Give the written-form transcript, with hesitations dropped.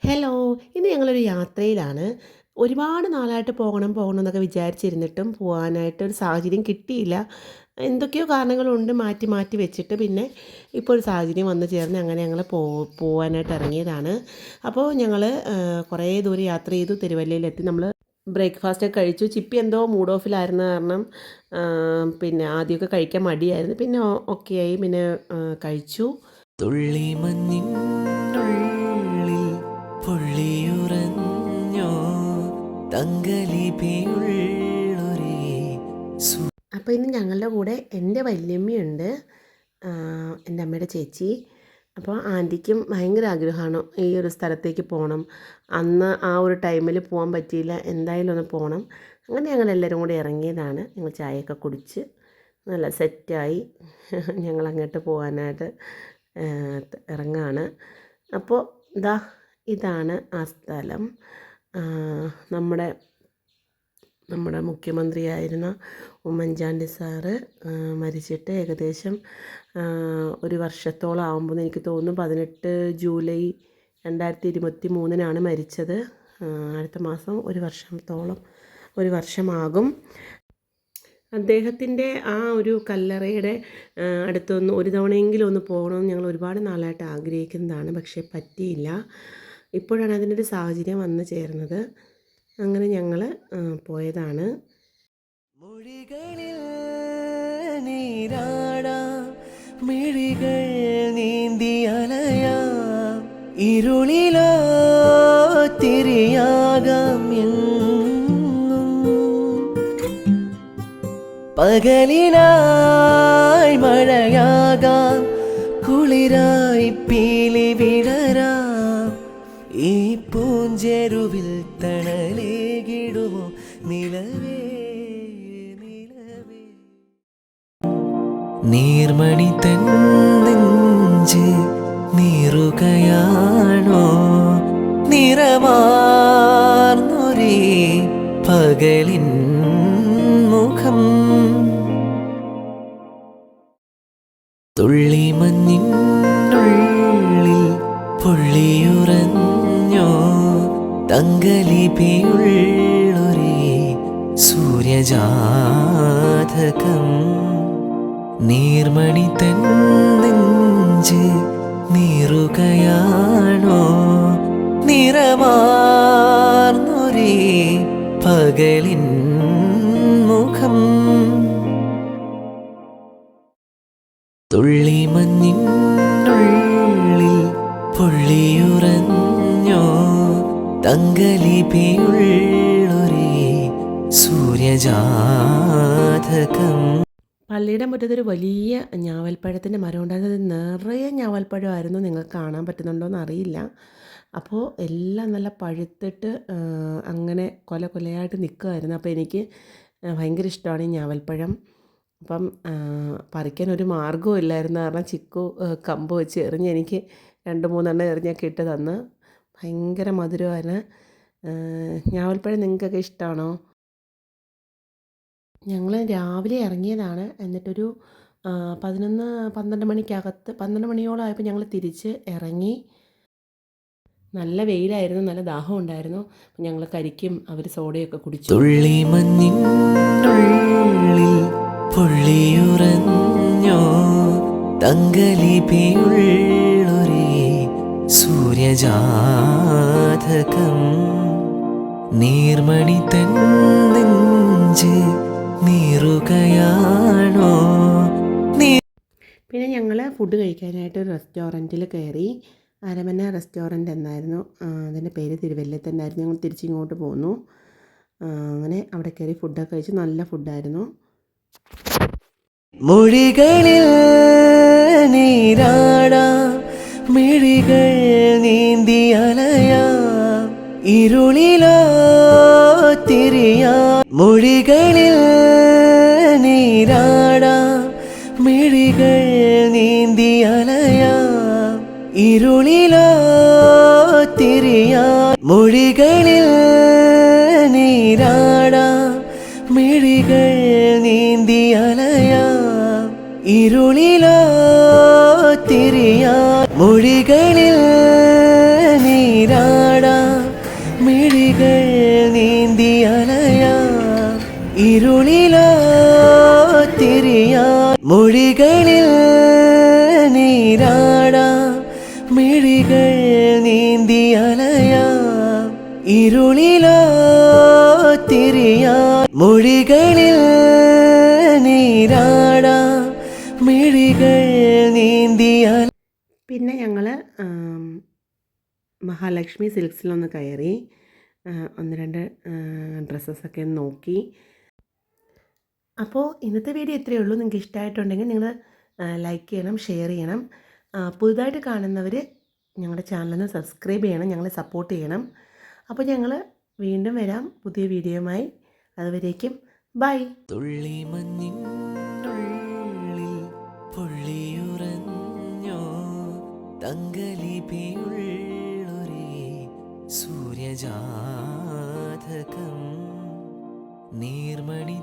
Hello! ഇന്ന് ഞങ്ങളൊരു യാത്രയിലാണ്. ഒരുപാട് നാളായിട്ട് പോകണം, പോകണം എന്നൊക്കെ വിചാരിച്ചിരുന്നിട്ടും പോവാനായിട്ട് ഒരു സാഹചര്യം കിട്ടിയില്ല. എന്തൊക്കെയോ കാരണങ്ങളുണ്ട് മാറ്റി, മാറ്റി വെച്ചിട്ട് പിന്നെ ഇപ്പോൾ ഒരു സാഹചര്യം വന്നു ചേർന്ന് അങ്ങനെ ഞങ്ങൾ പോവാനായിട്ട് ഇറങ്ങിയതാണ്. അപ്പോൾ ഞങ്ങൾ കുറേ ദൂരം യാത്ര ചെയ്തു. തിരുവല്ലയിലെത്തി. നമ്മൾ ബ്രേക്ക്ഫാസ്റ്റൊക്കെ കഴിച്ചു. ചിപ്പി എന്തോ മൂഡ് ഓഫിലായിരുന്ന കാരണം പിന്നെ ആദ്യമൊക്കെ കഴിക്കാൻ മടിയായിരുന്നു. പിന്നെ ഓക്കെയായി. പിന്നെ കഴിച്ചു. തുള്ളി മഞ്ഞിനുള്ളിൽ പൊള്ളിയുറഞ്ഞോ തങ്കലിപിയുള്ളൊരേ അപ്പോൾ ഇന്ന് ഞങ്ങളുടെ കൂടെ എൻ്റെ വല്യമ്മയുണ്ട്, എൻ്റെ അമ്മയുടെ ചേച്ചി. അപ്പോൾ ആൻറ്റിക്കും ഭയങ്കര ആഗ്രഹമാണ് ഈ ഒരു സ്ഥലത്തേക്ക് പോകണം. അന്ന് ആ ഒരു ടൈമിൽ പോകാൻ പറ്റിയില്ല, എന്തായാലും ഒന്ന് പോകണം. അങ്ങനെ ഞങ്ങളെല്ലാവരും കൂടി ഇറങ്ങിയതാണ്. ഞങ്ങൾ ചായയൊക്കെ കുടിച്ച് നല്ല സെറ്റായി ഞങ്ങളങ്ങോട്ട് പോകാനായിട്ട് ഇറങ്ങാണ്. അപ്പോൾ ഇതാണ് ആ സ്ഥലം. നമ്മുടെ നമ്മുടെ മുഖ്യമന്ത്രിയായിരുന്ന ഉമ്മൻചാണ്ടി സാറ് മരിച്ചിട്ട് ഏകദേശം ഒരു വർഷത്തോളം ആകുമ്പോൾ എനിക്ക് തോന്നുന്നു 18 ജൂലൈ 2023 മരിച്ചത്. അടുത്ത മാസം ഒരു വർഷമാകും. അദ്ദേഹത്തിൻ്റെ ആ ഒരു കല്ലറയുടെ അടുത്തൊന്ന് ഒരു തവണയെങ്കിലും ഒന്ന് പോകണമെന്ന് ഞങ്ങൾ ഒരുപാട് നാളായിട്ട് ആഗ്രഹിക്കുന്നതാണ്. പക്ഷേ പറ്റിയില്ല. ഇപ്പോഴാണ് അതിനൊരു സാഹചര്യം വന്നു ചേർന്നത്. അങ്ങനെ ഞങ്ങൾ പോയതാണ്. മൊഴികളിൽ നീരാടാം, മിഴികൾ നീന്തി അലയാം, ഇരുളിലോ തിരിയാകാം എന്നും, പകലിനായി മഴയാകാം, കുളിരായി പീലി വിടരാം, ഈ പൂഞ്ചെരുവിൽ തണലേകിടുമോ നിലവേ നിലവേ. നീർമണി തൻ നെഞ്ച് നീറുകയാണോ നിറമാർന്നൊരേ പകലിൻ മുഖം, തുള്ളി മഞ്ഞിനുള്ളിൽ പൊള്ളിയുറഞ്ഞോ തങ്കലിപിയുള്ളൊരേ സൂര്യജാതകം, നീർമണി തൻ നെഞ്ച് നീറുകയാണോ നിറമാർന്നൊരേ പകലിൻ മുഖം, തുള്ളി മഞ്ഞിനുള്ളിൽ പൊള്ളിയുറഞ്ഞോ തങ്കലിപിയുള്ളൊരേ സൂര്യജാതകം. പള്ളിയുടെ മുറ്റത്തൊരു വലിയ ഞാവൽപ്പഴത്തിൻ്റെ മരം ഉണ്ടായിരുന്നത്. നിറയെ ഞാവൽപ്പഴമായിരുന്നു. നിങ്ങൾക്ക് കാണാൻ പറ്റുന്നുണ്ടോയെന്ന് അറിയില്ല. അപ്പോൾ എല്ലാം നല്ല പഴുത്തിട്ട് അങ്ങനെ കൊല കൊലയായിട്ട് നിൽക്കുമായിരുന്നു. അപ്പോൾ എനിക്ക് ഭയങ്കര ഇഷ്ടമാണ് ഈ ഞാവൽപ്പഴം. അപ്പം പറിക്കാൻ ഒരു മാർഗ്ഗവും ഇല്ലായിരുന്നു. കാരണം ചിക്കു കമ്പ് വെച്ച് എറിഞ്ഞ് എനിക്ക് 2-3 എറിഞ്ഞൊക്കെ ഇട്ട് തന്ന്. ഭയങ്കര മധുരമാണ്. ഞാവൽപ്പഴം നിങ്ങൾക്കൊക്കെ ഇഷ്ടമാണോ? ഞങ്ങൾ രാവിലെ ഇറങ്ങിയതാണ്. എന്നിട്ടൊരു 11-12 മണിക്കകത്ത് 12 മണിയോളം ആയപ്പോൾ ഞങ്ങൾ തിരിച്ച് ഇറങ്ങി. നല്ല വെയിലായിരുന്നു, നല്ല ദാഹം ഉണ്ടായിരുന്നു. ഞങ്ങൾ കരിക്കും അവർ സോഡയൊക്കെ കുടിച്ചു. തുള്ളി മഞ്ഞിനുള്ളിൽ പൊള്ളിയുറഞ്ഞോ തങ്കലിപിയുള്ളൊരേ സൂര്യജാതകം, നീർമണി തൻ നെഞ്ച് നീറുകയാണോ. പിന്നെ ഞങ്ങൾ ഫുഡ് കഴിക്കാനായിട്ട് ഒരു റെസ്റ്റോറൻറ്റിൽ കയറി. അരമന റെസ്റ്റോറൻറ്റ് എന്നായിരുന്നു അതിൻ്റെ പേര്. തിരുവല്ലയിൽ തന്നെ ആയിരുന്നു. ഞങ്ങൾ തിരിച്ചിങ്ങോട്ട് പോന്നു. അങ്ങനെ അവിടെ കയറി ഫുഡൊക്കെ കഴിച്ചു. നല്ല ഫുഡായിരുന്നു. മൊഴികളിൽ നീരാടാം, മിഴികൾ നീന്തി അലയാം, ഇരുളിലോ തിരിയാം, മൊഴികളിൽ നീരാടാം, മിഴികൾ നീന്തി അലയാം, ഇരുളിലോ തിരിയാം, മൊഴികളിൽ നീരാടാം, മിഴികൾ നീന്തി അലയാം, ഇരുളിലോ തിരിയാം, മൊഴികളിൽ നീരാടാം. നീന്തി അലയാം ഇരുളിലോ തിരിയാം മൊഴികളിൽ നീരാടാം മിഴികൾ നീന്തി പിന്നെ ഞങ്ങൾ മഹാലക്ഷ്മി സിൽക്സിലൊന്ന് കയറി ഒന്ന് രണ്ട് ഡ്രസ്സസൊക്കെ നോക്കി. അപ്പോൾ ഇന്നത്തെ വീഡിയോ ഇത്രയേ ഉള്ളൂ. നിങ്ങൾക്ക് ഇഷ്ടമായിട്ടുണ്ടെങ്കിൽ നിങ്ങൾ ലൈക്ക് ചെയ്യണം, ഷെയർ ചെയ്യണം. പുതുതായിട്ട് കാണുന്നവർ ഞങ്ങളുടെ ചാനലൊന്ന് സബ്സ്ക്രൈബ് ചെയ്യണം, ഞങ്ങളെ സപ്പോർട്ട് ചെയ്യണം. അപ്പോൾ ഞങ്ങൾ വീണ്ടും വരാം പുതിയ വീഡിയോയുമായി. അതുവരേക്കും ബൈ. തുള്ളി മഞ്ഞിനുള്ളിൽ പൊള്ളിയുറഞ്ഞോ തങ്കലിപിയുള്ളൊരേ സൂര്യജാതകം നീർമണി